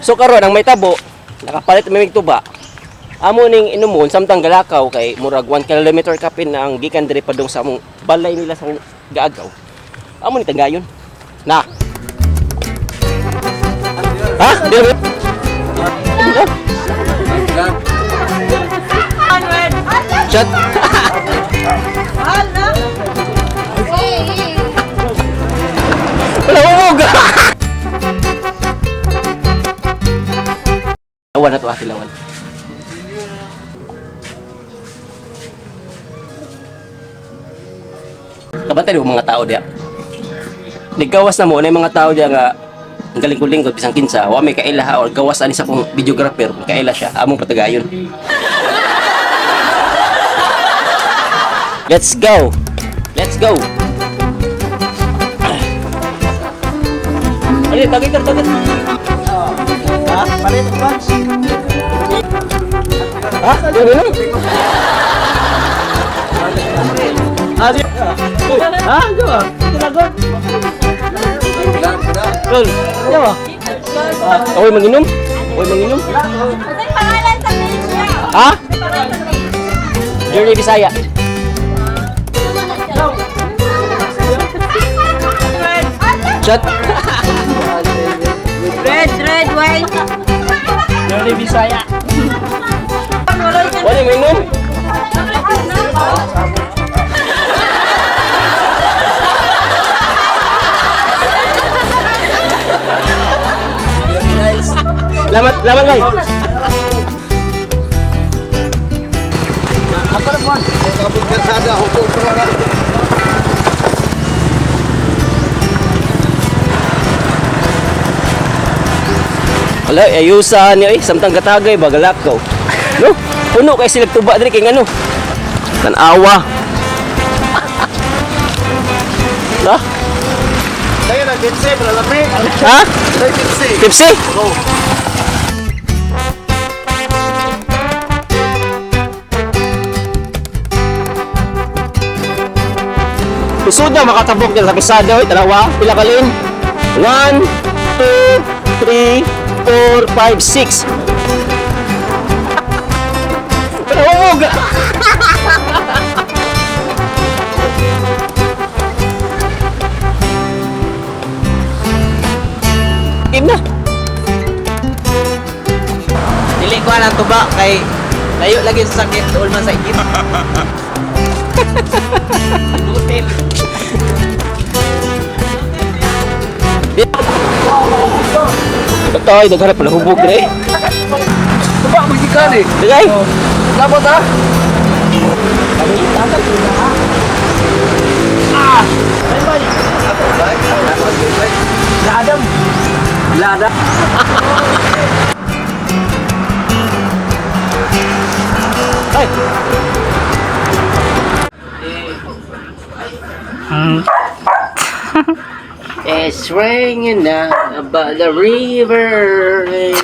So karon ang may tabo, nakapalit may tuba. Amo ning inumon samtang galakaw kay murag 1 kilometer kapin na ang gikan diri padung sa among balay nila sa gaagaw. Amo ni tagayon. Na. Ha? Dire. Chat. Wala mo. Lawan na to ati lawan. Kabantay yung mga tao diya. Naggawas na mo na yung mga tao diya nga ang galing-lingkod bisang kinsa, wa may kaila ha or gawas ani sa kong videographer, kaila siya, among patagayon. Let's go. Let's go. Ay, tagit. Ha? Palit ang punch. Ha? Ano? Ha? Diba? Tinagot. Lol. Diba? Ako'y manginom? Ako'y manginom? Ano yung pangalan sa page niya? Ha? Ano yung pangalan sa page? Journey Bisaya. Chat. Red, white. Journey Bisaya. Wala manginom? Lamat guys. Apa naman? Kabut karsada hukum perwara. Wala, ayusan niya samtang katagay bagalak ko. No? Puno kay sila tuba diri kay ngano. Tanawa. La? Saya nak kitse beralami. Ha? Saya kitse. Tipsy? Oh. Isud na makatabok dyan sa pisada. Oy, tanawa. Pila kalin? 1, 2, 3, 4, 5, 6. Tawag! Game na. Dili ko ang tuba kay layo lagi sa sakit tuol man sa ikit. Butil. Batoy, daghanap pala hubog dre. Tuba magikan eh. Dagay. Labot ha? Ladam. Ladam. Hey. It's raining now by the river and